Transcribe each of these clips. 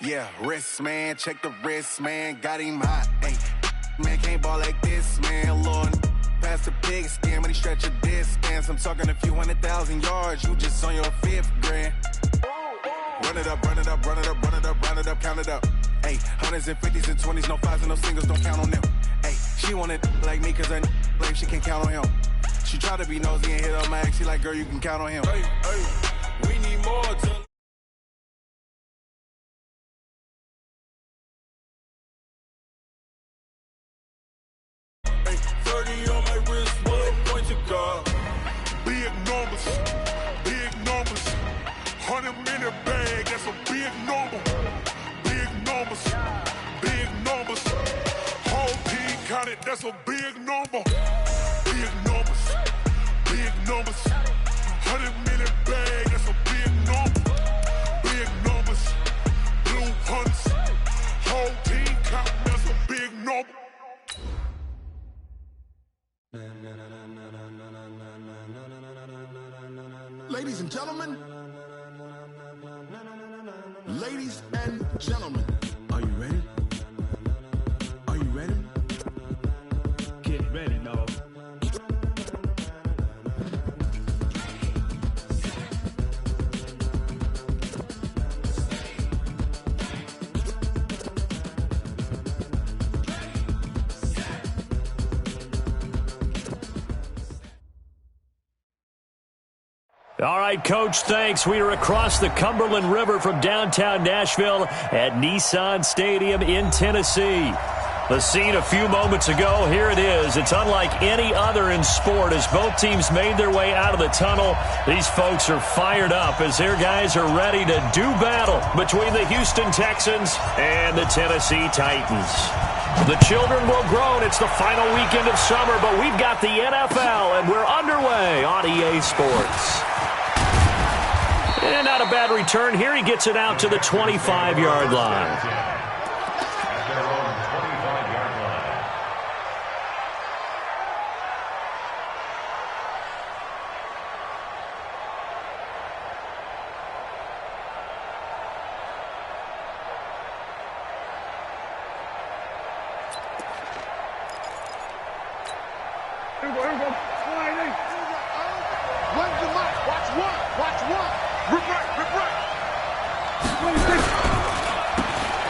Yeah, wrist, man, check the wrist, man, got him hot. Hey, man, can't ball like this, man. Lord, past the pig skin when he stretch a distance. I'm talking a few 100,000 yards, you just on your 5th grand. Run it up, run it up, run it up, run it up, run it up, count it up. Hey, hundreds and 50s and 20s, no 5s and no singles, don't count on them. Hey, she want it like me, cause her blame she can't count on him. She try to be nosy and hit up my ex, she like, girl, you can count on him. Hey, hey, we need more to... Hey, 30 on my wrist, what point to God? Big numbers, 100-minute bag, that's a big number. Big numbers, whole team counted, that's a big number. Big numbers, 100-minute bag, that's a big number. Big numbers, blue hunts, whole team counting, that's a big number. Ladies and gentlemen, are you ready? Are you ready? Get ready, dog. All right, Coach, thanks. We are across the Cumberland River from downtown Nashville at Nissan Stadium in Tennessee. The scene a few moments ago, here it is. It's unlike any other in sport as both teams made their way out of the tunnel. These folks are fired up as their guys are ready to do battle between the Houston Texans and the Tennessee Titans. The children will groan. It's the final weekend of summer, but we've got the NFL, and we're underway on EA Sports. And not a bad return here. He gets it out to the 25-yard line.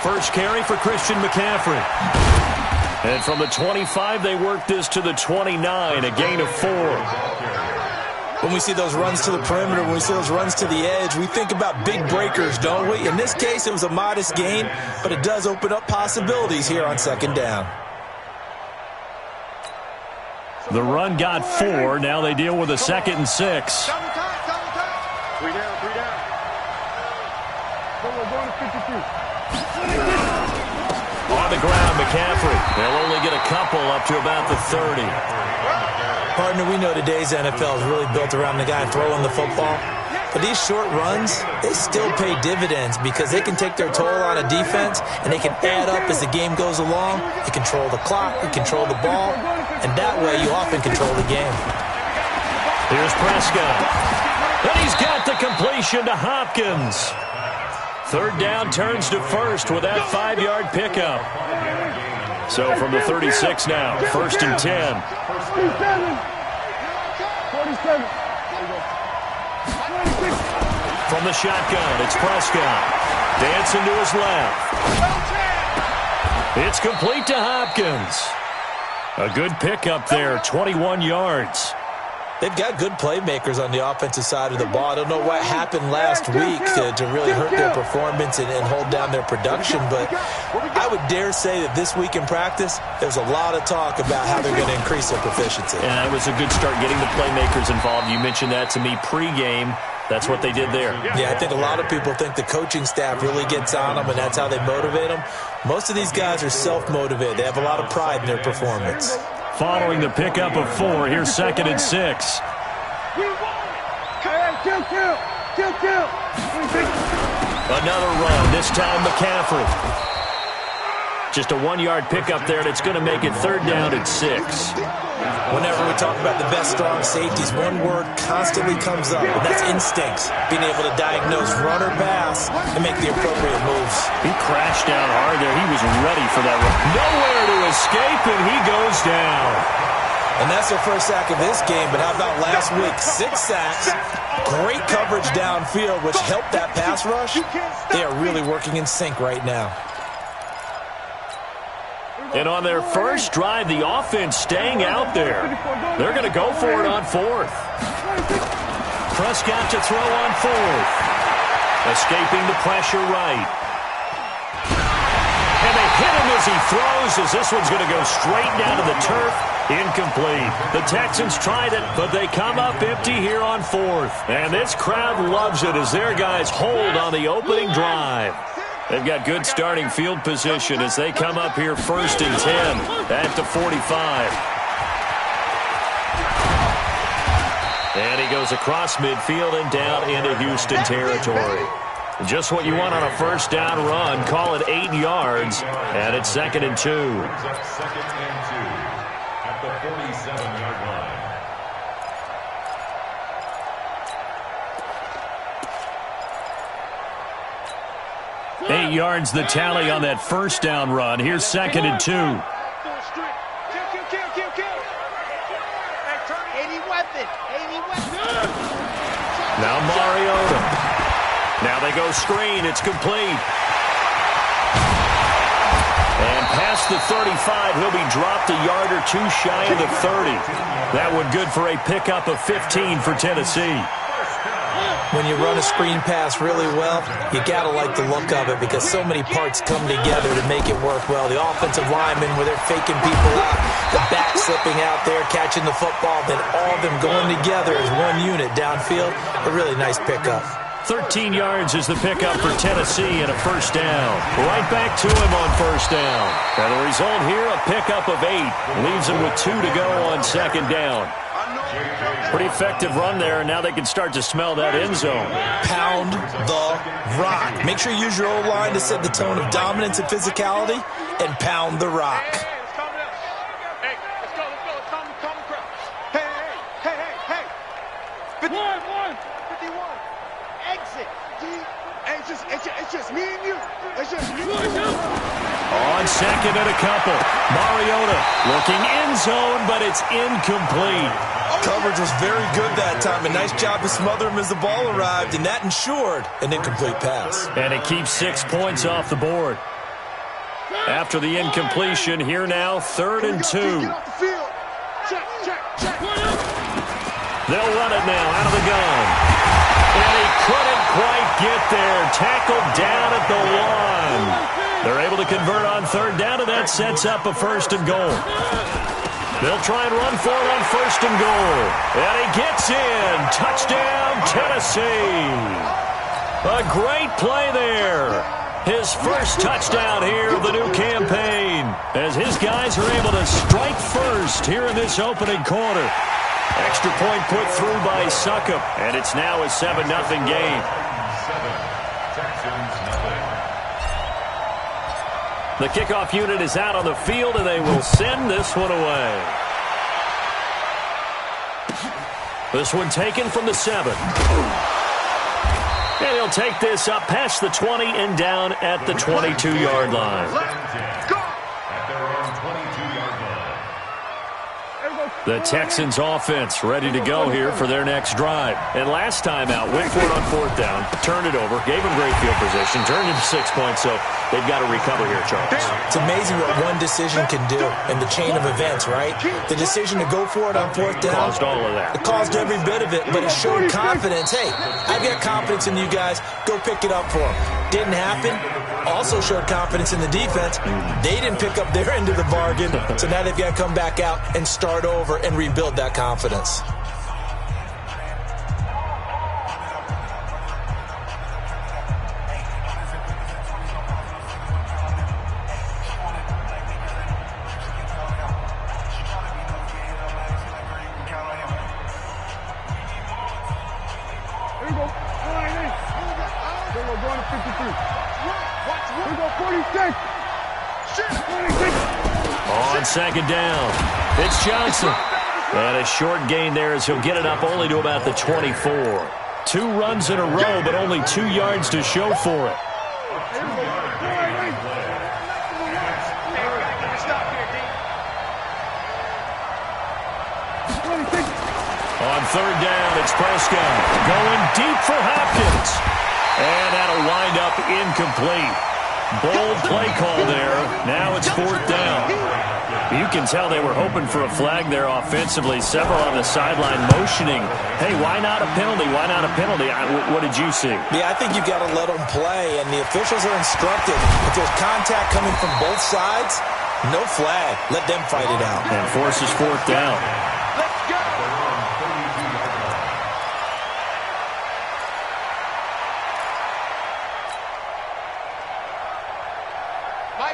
First carry for Christian McCaffrey. And from the 25, they work this to the 29, a gain of 4. When we see those runs to the perimeter, when we see those runs to the edge, we think about big breakers, don't we? In this case, it was a modest gain, but it does open up possibilities here on second down. The run got 4. Now they deal with a 2nd and 6. Three down. We're going to 52. On the ground, McCaffrey. They'll only get a couple up to about the 30. Partner, we know today's NFL is really built around the guy throwing the football. But these short runs, they still pay dividends because they can take their toll on a defense and they can add up as the game goes along. You control the clock, you control the ball, and that way you often control the game. Here's Prescott. And he's got the completion to Hopkins. Third down turns to first with that 5-yard pickup. So from the 36 now, 1st and 10. 47. From the shotgun, it's Prescott. Dancing to his left. It's complete to Hopkins. A good pickup there, 21 yards. They've got good playmakers on the offensive side of the ball. I don't know what happened last week to really hurt their performance and hold down their production, but I would dare say that this week in practice, there's a lot of talk about how they're going to increase their proficiency. And it was a good start getting the playmakers involved. You mentioned that to me pregame. That's what they did there. Yeah, I think a lot of people think the coaching staff really gets on them, and that's how they motivate them. Most of these guys are self-motivated. They have a lot of pride in their performance. Following the pickup of 4, here's 2nd and 6. Kill. Another run, this time McCaffrey. Just a 1-yard pickup there, and it's going to make it 3rd down and 6. Whenever we talk about the best strong safeties, one word constantly comes up, and that's instincts. Being able to diagnose run or pass and make the appropriate moves. He crashed down hard there. He was ready for that run. Nowhere to escape, and he goes down. And that's their first sack of this game, but how about last week? 6 sacks, great coverage downfield, which helped that pass rush. They are really working in sync right now. And on their first drive, the offense staying out there. They're going to go for it on 4th. Prescott to throw on 4th. Escaping the pressure right. And they hit him as he throws, as this one's going to go straight down to the turf. Incomplete. The Texans tried it, but they come up empty here on 4th. And this crowd loves it as their guys hold on the opening drive. They've got good starting field position as they come up here 1st and 10 at the 45. And he goes across midfield and down into Houston territory. Just what you want on a 1st down run. Call it 8 yards, and it's 2nd and 2. At the 47-yard line. 8 yards the tally on that 1st down run. Here's 2nd and 2. Now Mariota. Now they go screen. It's complete. And past the 35, he'll be dropped a yard or 2 shy of the 30. That one good for a pickup of 15 for Tennessee. When you run a screen pass really well, you got to like the look of it because so many parts come together to make it work well. The offensive linemen, where they're faking people out, the back slipping out there, catching the football, then all of them going together as one unit downfield. A really nice pickup. 13 yards is the pickup for Tennessee and a 1st down. Right back to him on 1st down. And the result here, a pickup of 8. Leaves him with 2 to go on 2nd down. Pretty effective run there, and now they can start to smell that end zone. Pound the rock. Make sure you use your O-line to set the tone of dominance and physicality, and pound the rock. Hey, let's go. Calm the crowd. Hey. 51. Exit. Hey, it's just me and you. It's just me and you. On 2nd and a couple. Mariota looking end zone, but it's incomplete. Coverage was very good that time. A nice job to smother him as the ball arrived, and that ensured an incomplete pass. And it keeps 6 points off the board. After the incompletion, here now, 3rd and 2. Get off the field. Check. They'll run it now out of the gun. And he couldn't quite get there. Tackled down at the 1. They're able to convert on 3rd down, and that sets up a 1st and goal. They'll try and run for it on 1st and goal. And he gets in. Touchdown, Tennessee. A great play there. His first touchdown here of the new campaign, as his guys are able to strike first here in this opening quarter. Extra point put through by Succop, and it's now a 7-0 game. The kickoff unit is out on the field, and they will send this one away. This one taken from the 7. And he'll take this up past the 20 and down at the 22-yard line. The Texans offense ready to go here for their next drive. And last time out, went for it on 4th down, turned it over, gave them great field position, turned into 6 points, so they've got to recover here, Charles. It's amazing what one decision can do in the chain of events, right? The decision to go for it on 4th down. Caused all of that. It caused every bit of it, but it showed confidence. Hey, I've got confidence in you guys. Go pick it up for them. Didn't happen. Also showed confidence in the defense. They didn't pick up their end of the bargain, so now they've got to come back out and start over and rebuild that confidence. Here we go. Here we go, going to 53. Here we go, 46. On second down, it's Johnson. And a short gain there as he'll get it up only to about the 24. 2 runs in a row, but only 2 yards to show for it. On third down, it's Prescott going deep for Hopkins. And that'll wind up incomplete. Bold play call there. Now it's 4th down. You can tell they were hoping for a flag there offensively. Several on the sideline motioning, hey, why not a penalty? Why not a penalty? What did you see? Yeah, I think you've got to let them play, and the officials are instructed. If there's contact coming from both sides, no flag. Let them fight it out. And forces 4th down.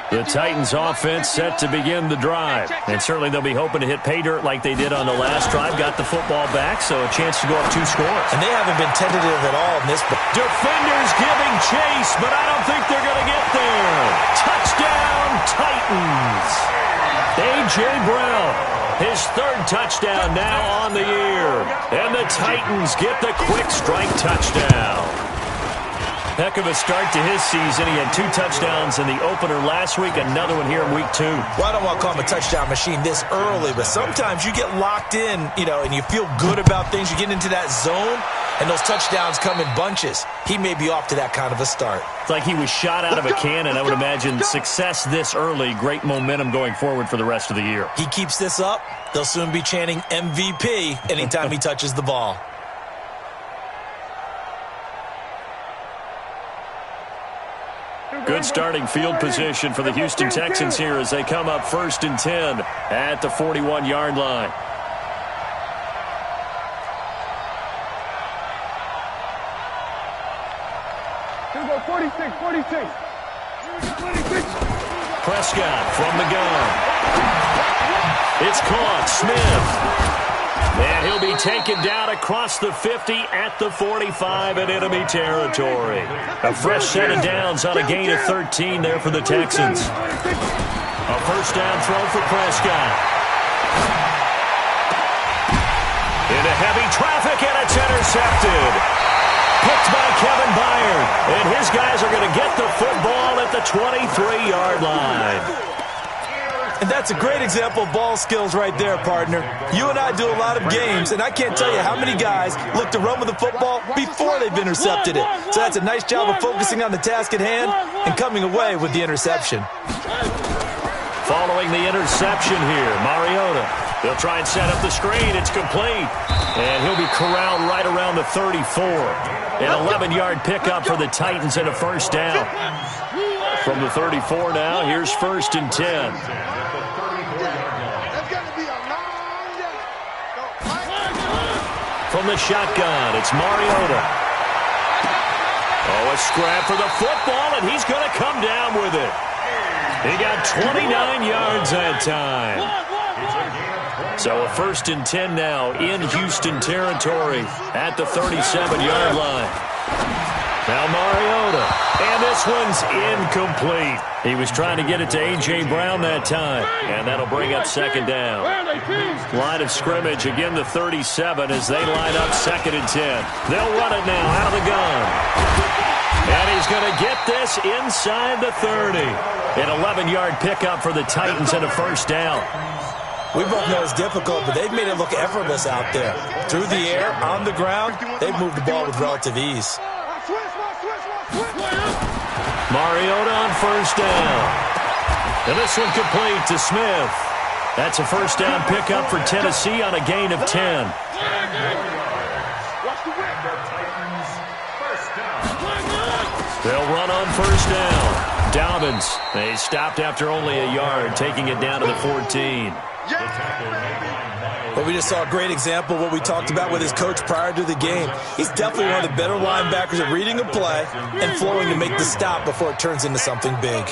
The Titans offense set to begin the drive. And certainly they'll be hoping to hit pay dirt like they did on the last drive. Got the football back, so a chance to go up 2 scores. And they haven't been tentative at all in this. Defenders giving chase, but I don't think they're going to get there. Touchdown, Titans. A.J. Brown, his 3rd touchdown now on the year. And the Titans get the quick strike touchdown. Heck of a start to his season. He had 2 touchdowns in the opener last week, another one here in week 2. Well, I don't want to call him a touchdown machine this early, but sometimes you get locked in, and you feel good about things. You get into that zone, and those touchdowns come in bunches. He may be off to that kind of a start. It's like he was shot out of a cannon. I would imagine success this early, great momentum going forward for the rest of the year. He keeps this up, they'll soon be chanting MVP anytime he touches the ball. Good starting field position for the Houston Texans here as they come up 1st and 10 at the 41-yard line. Here we go, 46. Prescott from the gun. It's caught. Smith. And he'll be taken down across the 50 at the 45 in enemy territory. A fresh set of downs on a gain of 13 there for the Texans. A 1st down throw for Prescott. Into heavy traffic, and it's intercepted. Picked by Kevin Byard. And his guys are going to get the football at the 23-yard line. And that's a great example of ball skills right there, partner. You and I do a lot of games, and I can't tell you how many guys look to run with the football before they've intercepted it. So that's a nice job of focusing on the task at hand and coming away with the interception. Following the interception here, Mariota. They'll try and set up the screen. It's complete. And he'll be corralled right around the 34. An 11-yard pickup for the Titans and a 1st down. From the 34 now, here's 1st and 10. From the shotgun, it's Mariota. Oh, a scrap for the football, and he's going to come down with it. He got 29 yards that time. So a 1st and 10 now in Houston territory at the 37-yard line. Now Mariota, and this one's incomplete. He was trying to get it to A.J. Brown that time, and that'll bring up 2nd down. Line of scrimmage, again the 37 as they line up 2nd and 10. They'll run it now out of the gun. And he's going to get this inside the 30. An 11-yard pickup for the Titans and a 1st down. We both know it's difficult, but they've made it look effortless out there. Through the air, on the ground, they've moved the ball with relative ease. Mariota on 1st down. And this one complete to Smith. That's a 1st down pickup for Tennessee on a gain of 10. They'll run on 1st down. Dobbins, they stopped after only a yard, taking it down to the 14. But we just saw a great example of what we talked about with his coach prior to the game. He's definitely one of the better linebackers at reading a play and flowing to make the stop before it turns into something big.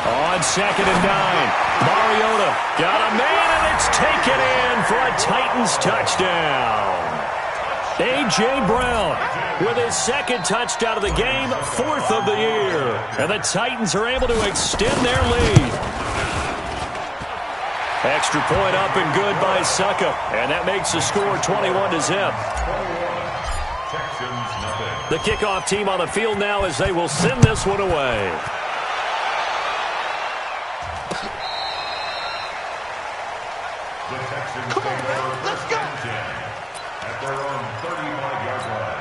On 2nd and 9, Mariota got a man, and it's taken in for a Titans touchdown. A.J. Brown with his second touchdown of the game, 4th of the year. And the Titans are able to extend their lead. Extra point up and good by Succa. And that makes the score 21-0. The kickoff team on the field now as they will send this one away. Come on, man. Let's go. At their own 35-yard line.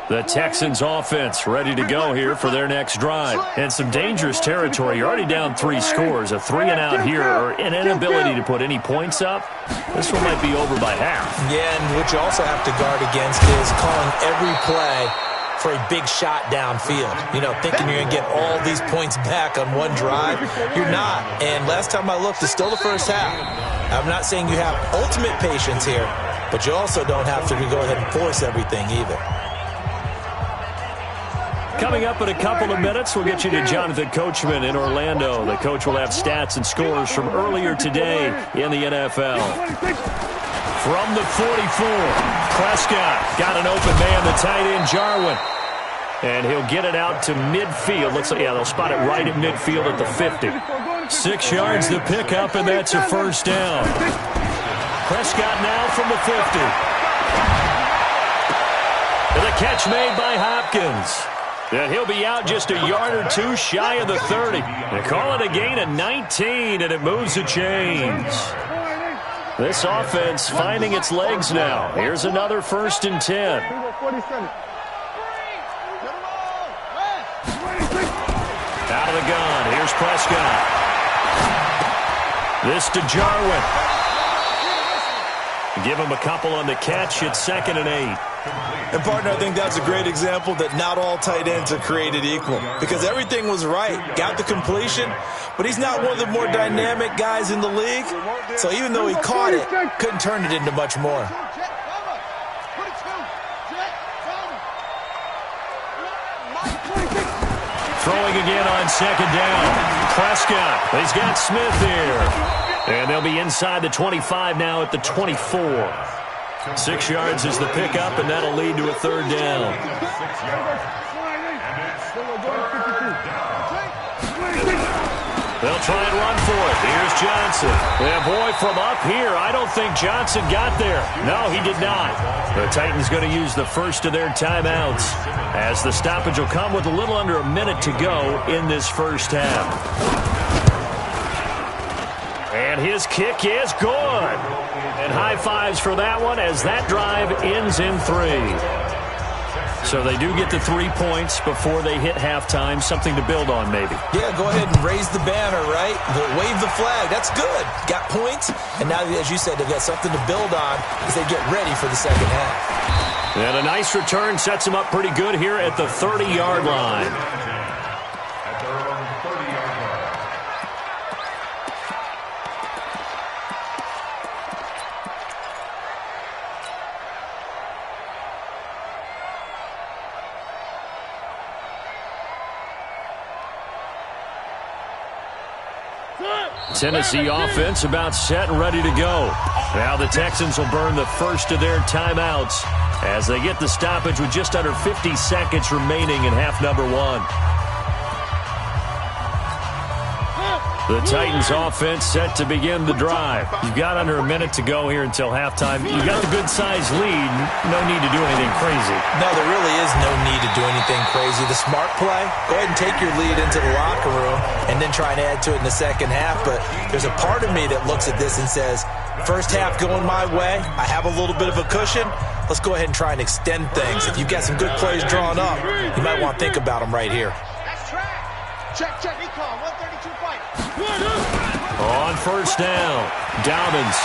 The Texans offense ready to go here for their next drive. And some dangerous territory. You're already down 3 scores. A 3-and-out here or an inability to put any points up. This one might be over by half. Yeah, and what you also have to guard against is calling every play for a big shot downfield. You know, thinking you're going to get all these points back on one drive. You're not. And last time I looked, it's still the first half. I'm not saying you have ultimate patience here, but you also don't have to go ahead and force everything either. Coming up in a couple of minutes, we'll get you to Jonathan Coachman in Orlando. The coach will have stats and scores from earlier today in the NFL. From the 44, Prescott got an open man, the tight end, Jarwin. And he'll get it out to midfield. Looks like, yeah, they'll spot it right at midfield at the 50. 6 yards the pickup, and that's a first down. Prescott now from the 50. And the catch made by Hopkins. And he'll be out just a yard or two shy of the 30. They call it a gain of 19, and it moves the chains. This offense finding its legs now. Here's another 1st and 10. Out of the gun. Here's Prescott. This to Jarwin. Give him a couple on the catch. It's 2nd and 8. And, partner, I think that's a great example that not all tight ends are created equal because everything was right. Got the completion, but he's not one of the more dynamic guys in the league. So even though he caught it, couldn't turn it into much more. Throwing again on 2nd down. Prescott. He's got Smith here. And they'll be inside the 25 now at the 24. 6 yards is the pickup, and that'll lead to a 3rd down. They'll try and run for it. Here's Johnson. And boy, from up here, I don't think Johnson got there. No, he did not. The Titans going to use the first of their timeouts as the stoppage will come with a little under a minute to go in this first half. And his kick is good. And high fives for that one as that drive ends in 3. So they do get the 3 points before they hit halftime. Something to build on, maybe. Yeah, go ahead and raise the banner, right? Wave the flag. That's good. Got points. And now, as you said, they've got something to build on as they get ready for the second half. And a nice return sets them up pretty good here at the 30-yard line. Tennessee offense about set and ready to go. Now the Texans will burn the first of their timeouts as they get the stoppage with just under 50 seconds remaining in half number 1. The Titans offense set to begin the drive. You've got under a minute to go here until halftime. You've got the good-sized lead. No need to do anything crazy. No, there really is no need to do anything crazy. The smart play, go ahead and take your lead into the locker room and then try and add to it in the second half. But there's a part of me that looks at this and says, first half going my way. I have a little bit of a cushion. Let's go ahead and try and extend things. If you've got some good plays drawn up, you might want to think about them right here. That's track. Check, recall, 132 fight. On first down, Dobbins.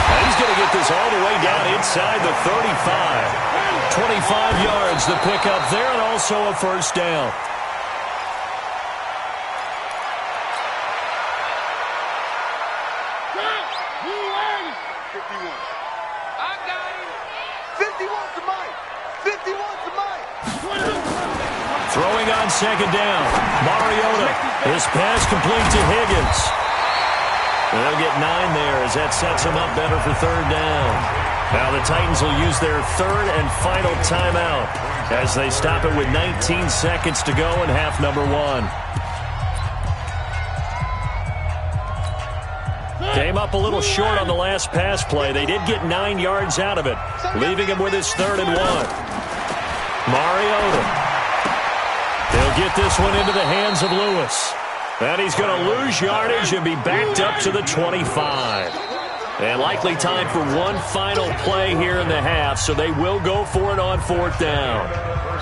And he's going to get this all the way down inside the 35. 25 yards, the pickup there, and also a first down. Throwing on second down. Mariota. His pass complete to Higgins. They'll get 9 there as that sets them up better for third down. Now the Titans will use their third and final timeout as they stop it with 19 seconds to go in half number 1. Came up a little short on the last pass play. They did get 9 yards out of it, leaving him with his 3rd and 1. Mariota. They'll get this one into the hands of Lewis. And he's going to lose yardage and be backed up to the 25. And likely time for one final play here in the half, so they will go for it on 4th down.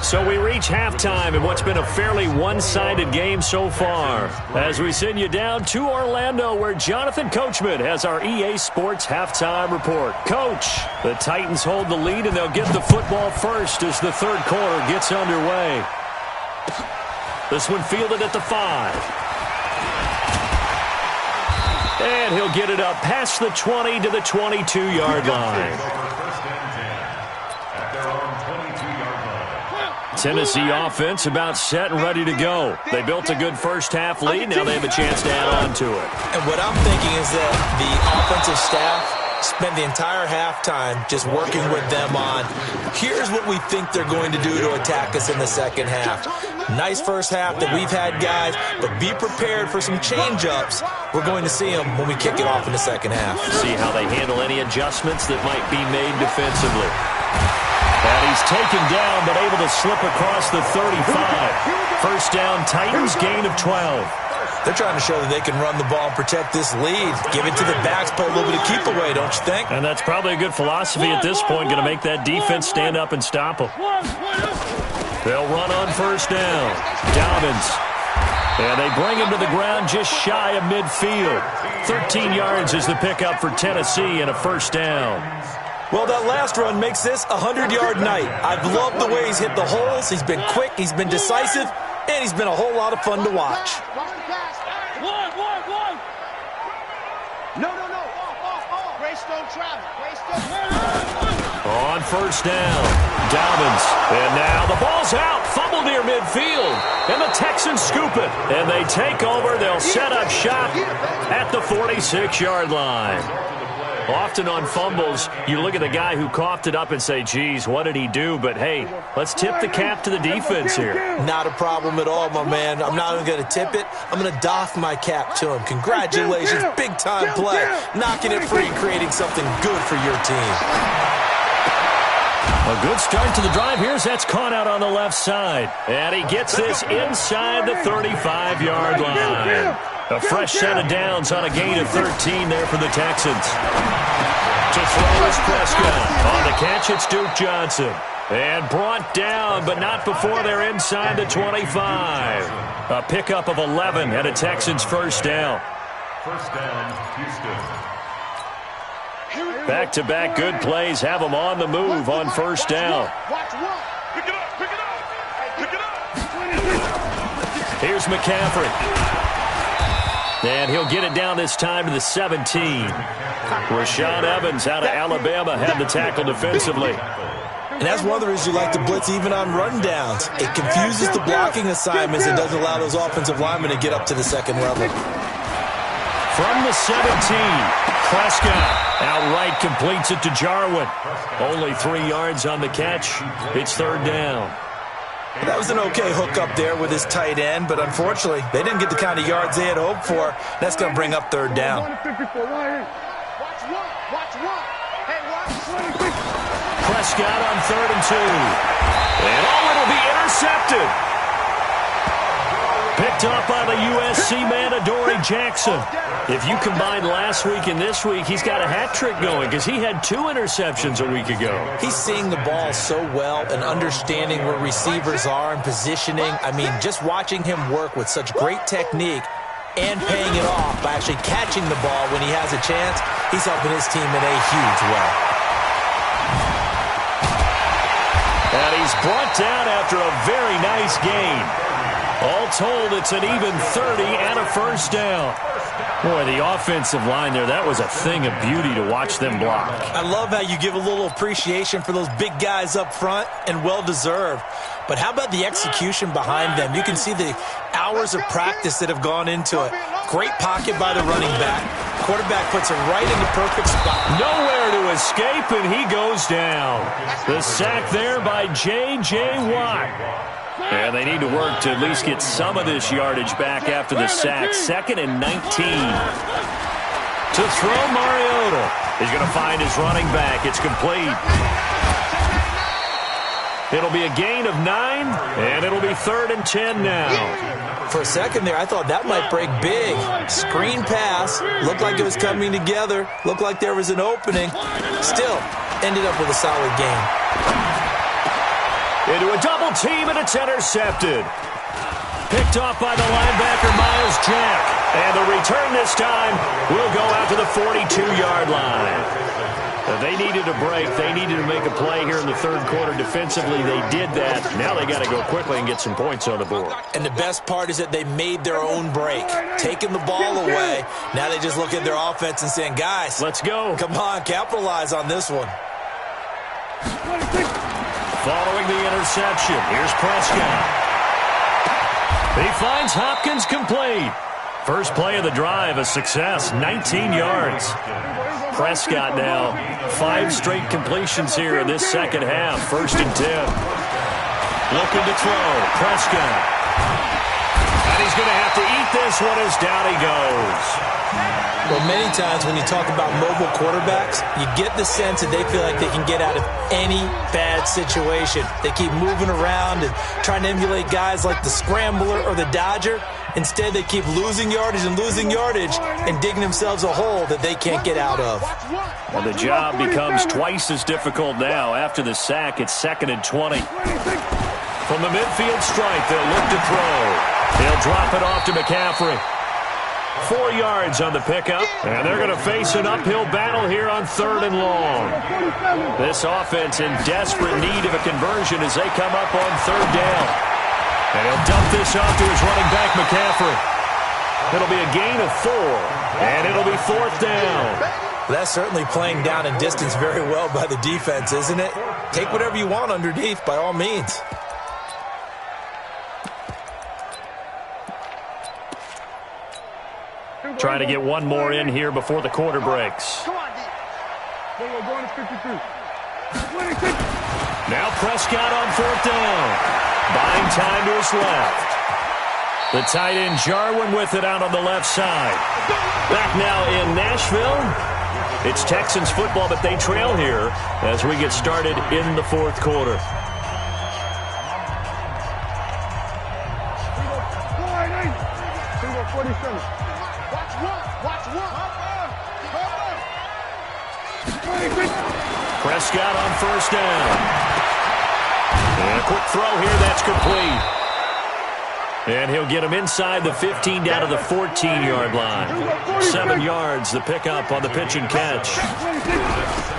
So we reach halftime in what's been a fairly one-sided game so far, as we send you down to Orlando, where Jonathan Coachman has our EA Sports halftime report. Coach, the Titans hold the lead, and they'll get the football first as the third quarter gets underway. This one fielded at the 5. And he'll get it up past the 20 to the 22-yard line. Tennessee offense about set and ready to go. They built a good first-half lead. Now they have a chance to add on to it. And what I'm thinking is that the offensive staff spent the entire halftime just working with them on, here's what we think they're going to do to attack us in the second half. Nice first half that we've had, guys, but be prepared for some change-ups. We're going to see them when we kick it off in the second half. See how they handle any adjustments that might be made defensively. And he's taken down, but able to slip across the 35. First down, Titans, gain of 12. They're trying to show that they can run the ball and protect this lead. Give it to the backs, play a little bit of keep away, don't you think? And that's probably a good philosophy at this point, going to make that defense stand up and stop them. They'll run on first down. Dobbins. And they bring him to the ground just shy of midfield. 13 yards is the pickup for Tennessee and a first down. Well, that last run makes this a 100-yard night. I've loved the way he's hit the holes. He's been quick, he's been decisive, and he's been a whole lot of fun to watch. No. Grace don't travel. Grace don't. On first down, Dobbins. And now the ball's out. Fumble near midfield. And the Texans scoop it. And they take over. They'll set up shop at the 46-yard line. Often on fumbles, you look at the guy who coughed it up and say, geez, what did he do? But, hey, let's tip the cap to the defense here. Not a problem at all, my man. I'm not even going to tip it. I'm going to doff my cap to him. Congratulations, big-time play. Knocking it free, creating something good for your team. A good start to the drive. Here's that's caught out on the left side. And he gets this inside the 35-yard line. A fresh set of downs on a gain of 13 there for the Texans. To throw is Prescott. On the catch, it's Duke Johnson. And brought down, but not before they're inside the 25. A pickup of 11 and a Texans first down. First down, Houston. Back-to-back good plays have them on the move on first down. Pick it up. Here's McCaffrey. And he'll get it down this time to the 17. Rashaan Evans out of Alabama had the tackle defensively. And that's one of the reasons you like to blitz even on run downs. It confuses the blocking assignments and doesn't allow those offensive linemen to get up to the second level. From the 17, Prescott outright completes it to Jarwin. Only 3 yards on the catch. It's third down. That was an okay hook up there with his tight end, but unfortunately, they didn't get the kind of yards they had hoped for. That's going to bring up third down. Prescott on 3rd and 2. And it'll be intercepted. Picked up by the USC man, Adoree Jackson. If you combine last week and this week, he's got a hat trick going because he had 2 interceptions a week ago. He's seeing the ball so well and understanding where receivers are and positioning. I mean, just watching him work with such great technique and paying it off by actually catching the ball when he has a chance, he's helping his team in a huge way. And he's brought down after a very nice gain. All told, it's an even 30 and a first down. Boy, the offensive line there, that was a thing of beauty to watch them block. I love how you give a little appreciation for those big guys up front, and well-deserved. But how about the execution behind them? You can see the hours of practice that have gone into it. Great pocket by the running back. quarterback puts him right in the perfect spot. Nowhere to escape, and he goes down. The sack there by J.J. Watt. And they need to work to at least get some of this yardage back after the sack. 2nd and 19. To throw, Mariota. He's going to find his running back. It's complete. It'll be a gain of 9, and it'll be 3rd and 10 now. For a second there, I thought that might break big. Screen pass. Looked like it was coming together. Looked like there was an opening. Still, ended up with a solid gain. Into a double team, and it's intercepted. Picked off by the linebacker, Miles Jack. And the return this time will go out to the 42-yard line. They needed a break. They needed to make a play here in the 3rd quarter. Defensively, they did that. Now they got to go quickly and get some points on the board. And the best part is that they made their own break. Taking the ball away. Now they just look at their offense and saying, guys, let's go. Come on, capitalize on this one. Following the interception, here's Prescott. He finds Hopkins complete. First play of the drive, a success, 19 yards. Prescott now, 5 straight completions here in this second half. 1st and 10. Looking to throw, Prescott. And he's going to have to eat this one as down he goes. Well, many times when you talk about mobile quarterbacks, you get the sense that they feel like they can get out of any bad situation. They keep moving around and trying to emulate guys like the Scrambler or the Dodger. Instead, they keep losing yardage and digging themselves a hole that they can't get out of. Well, the job becomes twice as difficult now. After the sack, it's 2nd and 20. From the midfield stripe, they'll look to throw. They'll drop it off to McCaffrey. 4 yards on the pickup, and they're going to face an uphill battle here on 3rd and long. This offense in desperate need of a conversion as they come up on 3rd down. And he'll dump this off to his running back, McCaffrey. It'll be a gain of 4, and it'll be 4th down. Well, that's certainly playing down and distance very well by the defense, isn't it? Take whatever you want underneath, by all means. Trying to get one more in here before the quarter breaks. Now Prescott on 4th down. Buying time to his left. The tight end Jarwin with it out on the left side. Back now in Nashville. It's Texans football, but they trail here as we get started in the 4th quarter. Prescott on 1st down. And a quick throw here, that's complete. And he'll get him inside the 15 down to the 14-yard line. 7 yards, the pickup on the pitch and catch.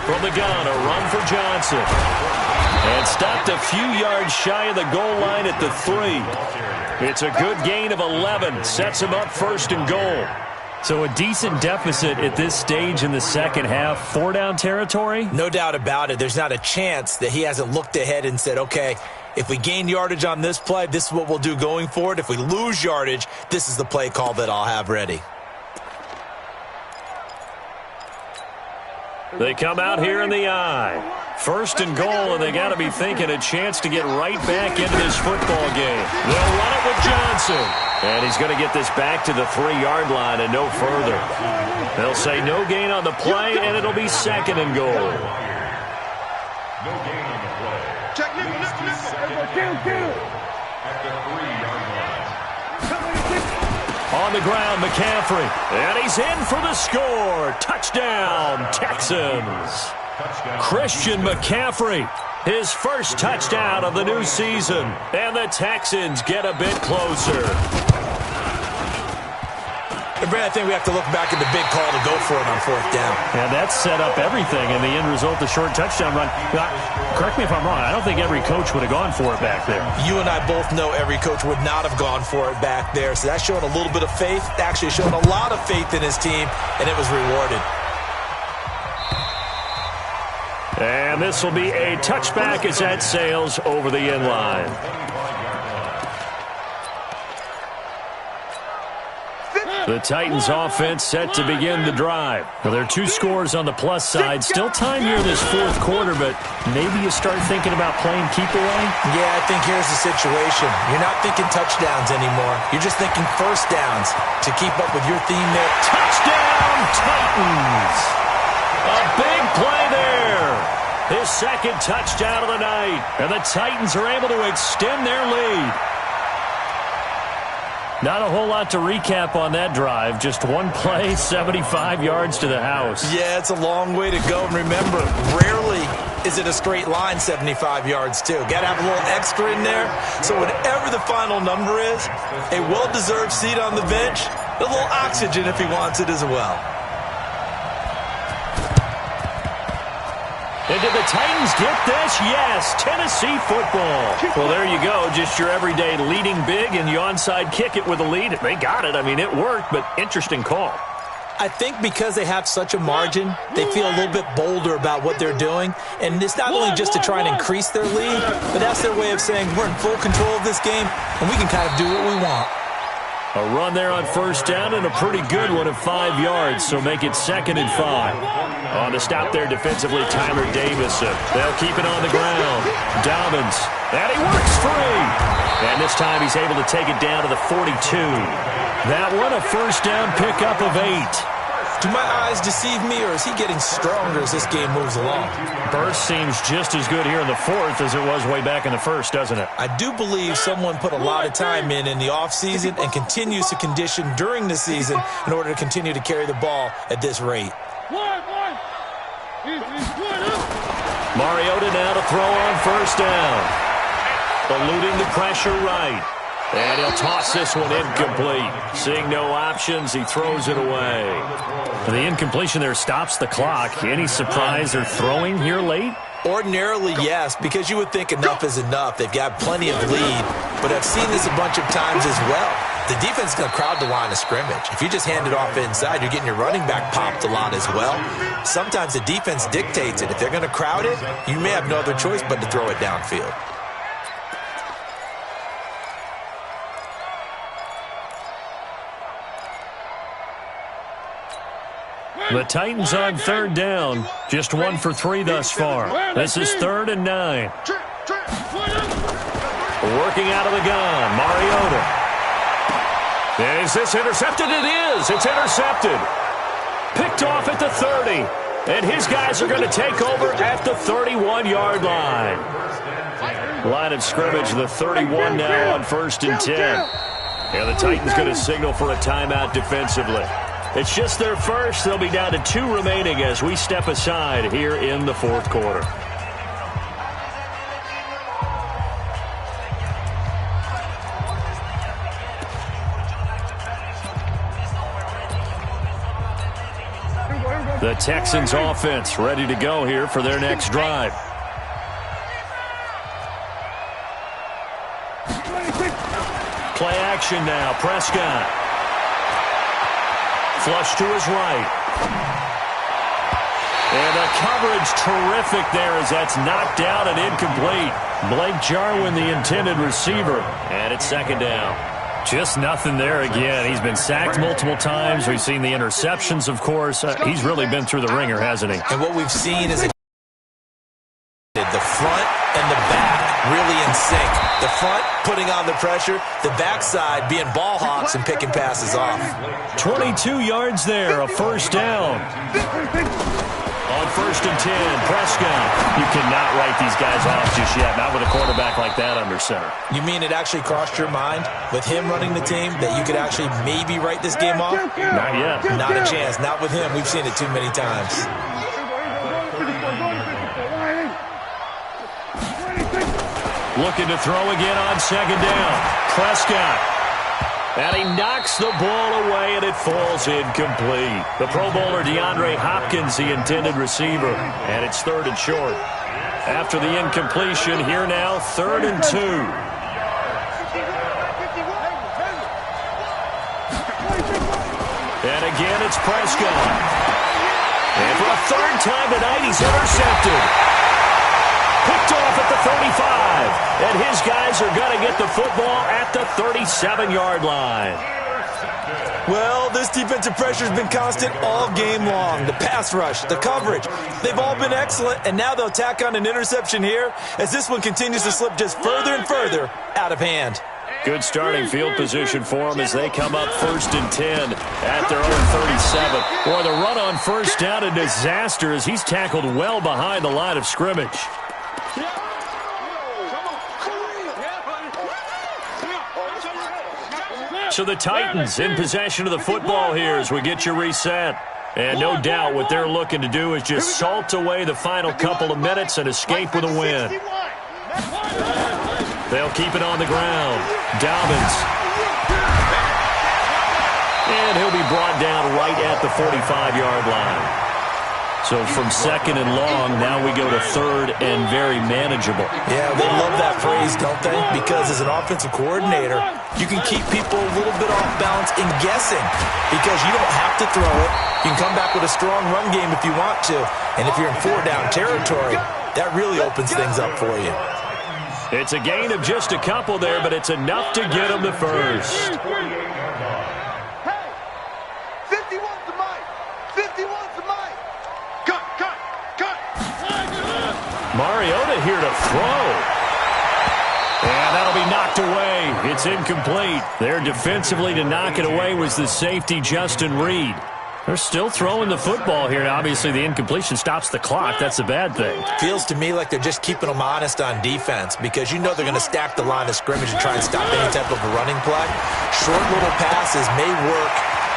From the gun, a run for Johnson. And stopped a few yards shy of the goal line at the 3. It's a good gain of 11. Sets him up 1st and goal. So a decent deficit at this stage in the second half. 4-down territory? No doubt about it. There's not a chance that he hasn't looked ahead and said, okay, if we gain yardage on this play, this is what we'll do going forward. If we lose yardage, this is the play call that I'll have ready. They come out here in the eye. 1st and goal, and they got to be thinking a chance to get right back into this football game. They'll run it with Johnson. And he's going to get this back to the 3-yard line and no further. They'll say no gain on the play, and it'll be 2nd and goal. No gain on the play. Check, nickel. At the 3-yard line. On the ground, McCaffrey. And he's in for the score. Touchdown, Texans. Christian McCaffrey, his first touchdown of the new season. And the Texans get a bit closer. And Brad, I think we have to look back at the big call to go for it on 4th down. And that set up everything in the end result, the short touchdown run. Correct me if I'm wrong, I don't think every coach would have gone for it back there. You and I both know every coach would not have gone for it back there. So that's showing a little bit of faith, actually showing a lot of faith in his team, and it was rewarded. And this will be a touchback as that sails over the end line. The Titans offense set to begin the drive. Well, there are 2 scores on the plus side. Still time here in this fourth quarter, but maybe you start thinking about playing keep away? Yeah, I think here's the situation. You're not thinking touchdowns anymore. You're just thinking first downs to keep up with your theme there. Touchdown, Titans! A big play there. His second touchdown of the night. And the Titans are able to extend their lead. Not a whole lot to recap on that drive. Just one play, 75 yards to the house. Yeah, it's a long way to go. And remember, rarely is it a straight line 75 yards, too. Got to have a little extra in there. So whatever the final number is, a well-deserved seat on the bench, a little oxygen if he wants it as well. And did the Titans get this? Yes, Tennessee football. Well, there you go. Just your everyday leading big and you onside kick it with a lead. They got it. I mean, it worked, but interesting call. I think because they have such a margin, they feel a little bit bolder about what they're doing. And it's not only just to try and increase their lead, but that's their way of saying we're in full control of this game and we can kind of do what we want. A run there on first down and a pretty good one of 5 yards, so make it 2nd and 5. On the stop there defensively, Tyler Davison. They'll keep it on the ground. Dobbins, and he works free. And this time he's able to take it down to the 42. That one a first down pickup of 8. Do my eyes deceive me, or is he getting stronger as this game moves along? Burst seems just as good here in the fourth as it was way back in the first, doesn't it? I do believe someone put a lot of time in the offseason and continues to condition during the season in order to continue to carry the ball at this rate. Mariota now to throw on first down. Eluding the pressure right. And he'll toss this one incomplete. Seeing no options, he throws it away. The incompletion there stops the clock. Any surprise they're throwing here late? Ordinarily, yes, because you would think enough is enough. They've got plenty of lead, but I've seen this a bunch of times as well. The defense is going to crowd the line of scrimmage. If you just hand it off inside, you're getting your running back popped a lot as well. Sometimes the defense dictates it. If they're going to crowd it, you may have no other choice but to throw it downfield. The Titans on third down. Just 1 for 3 thus far. This is 3rd and 9. Working out of the gun, Mariota. Is this intercepted? It is. It's intercepted. Picked off at the 30. And his guys are going to take over at the 31-yard line. Line of scrimmage, the 31 now on 1st and 10. And the Titans going to signal for a timeout defensively. It's just their first. They'll be down to 2 remaining as we step aside here in the fourth quarter. The Texans offense ready to go here for their next drive. Play action now. Prescott. Flush to his right. And the coverage terrific there as that's knocked down and incomplete. Blake Jarwin, the intended receiver. And it's 2nd down. Just nothing there again. He's been sacked multiple times. We've seen the interceptions, of course. He's really been through the ringer, hasn't he? And what we've seen is the front and the back really in sync. The front putting on the pressure, the backside being ball hawks and picking passes off. 22 yards there, a first down. On 1st and 10, Prescott. You cannot write these guys off just yet, not with a quarterback like that under center. You mean it actually crossed your mind with him running the team that you could actually maybe write this game off? Not yet. Not a chance. Not with him. We've seen it too many times. Looking to throw again on 2nd down. Prescott. And he knocks the ball away, and it falls incomplete. The Pro Bowler DeAndre Hopkins, the intended receiver. And it's 3rd and short. After the incompletion, here now, 3rd and 2. And again, it's Prescott. And for a 3rd time tonight, he's intercepted. Picked off at the 35. And his guys are going to get the football at the 37-yard line. Well, this defensive pressure has been constant all game long. The pass rush, the coverage, they've all been excellent, and now they'll tack on an interception here as this one continues to slip just further and further out of hand. Good starting field position for them as they come up 1st and 10 at their own 37. Boy, the run on first down, a disaster as he's tackled well behind the line of scrimmage. So the Titans in possession of the football here as we get you reset. And no doubt what they're looking to do is just salt away the final couple of minutes and escape with a win. They'll keep it on the ground. Dobbins. And he'll be brought down right at the 45-yard line. So from 2nd and long, now we go to 3rd and very manageable. Yeah, they love that phrase, don't they? Because as an offensive coordinator, you can keep people a little bit off balance in guessing because you don't have to throw it. You can come back with a strong run game if you want to. And if you're in 4-down territory, that really opens things up for you. It's a gain of just a couple there, but it's enough to get them to first. Mariota here to throw. And that'll be knocked away. It's incomplete. There defensively to knock it away was the safety, Justin Reed. They're still throwing the football here. Now, obviously, the incompletion stops the clock. That's a bad thing. Feels to me like they're just keeping them honest on defense because you know they're going to stack the line of scrimmage and try and stop any type of a running play. Short little passes may work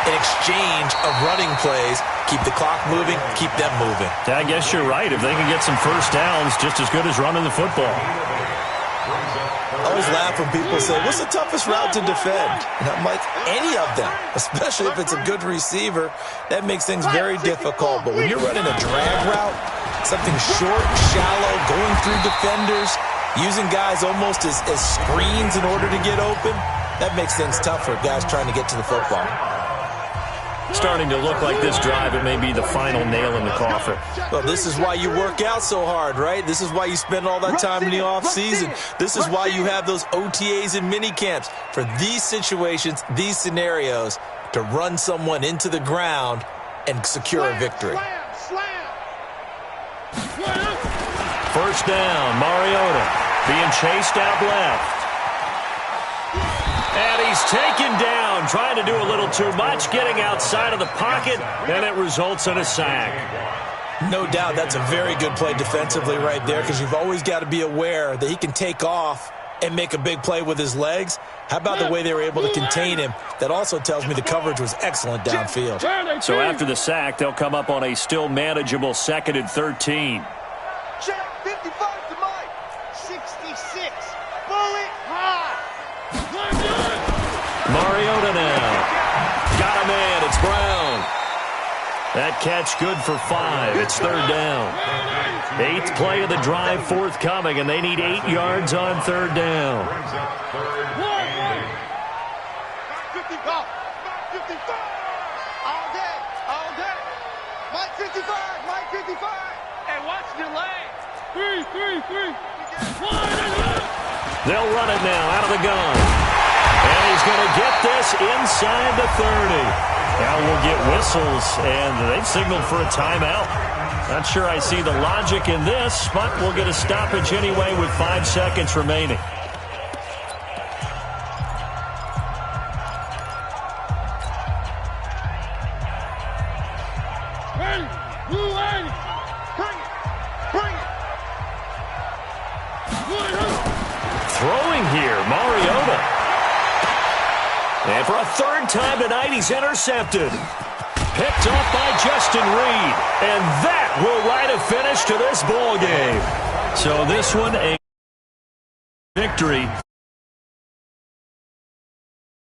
in exchange of running plays. Keep the clock moving, keep them moving. I guess you're right. If they can get some first downs, just as good as running the football. I always laugh when people say, what's the toughest route to defend? And I'm like, any of them, especially if it's a good receiver. That makes things very difficult. But when you're running a drag route, something short, shallow, going through defenders, using guys almost as screens in order to get open, that makes things tough for guys trying to get to the football. Starting to look like this drive, it may be the final nail in the coffin. Well, this is why you work out so hard, right? This is why you spend all that time in the offseason. This is why you have those OTAs and mini camps for these situations, these scenarios, to run someone into the ground and secure a victory. First down, Mariota being chased out left. And he's taken down, trying to do a little too much, getting outside of the pocket, and it results in a sack. No doubt that's a very good play defensively right there because you've always got to be aware that he can take off and make a big play with his legs. How about the way they were able to contain him? That also tells me the coverage was excellent downfield. So after the sack, they'll come up on a still manageable 2nd and 13. Check 55 to Mike. 66. Bullet high. Mariota now. Got a man. It's Brown. That catch good for 5. It's 3rd down. 8th play of the drive forthcoming, and they need 8 yards on 3rd down. 55. All day. All day. Mike 55. Mike 55. Hey, watch your leg. 3. They'll run it now out of the gun. And he's going to get this inside the 30. Now we'll get whistles, and they've signaled for a timeout. Not sure I see the logic in this, but we'll get a stoppage anyway with 5 seconds remaining. Throwing here, Mariota. And for a 3rd time tonight, he's intercepted. Picked off by Justin Reed. And that will write a finish to this ball game. So this one, a victory.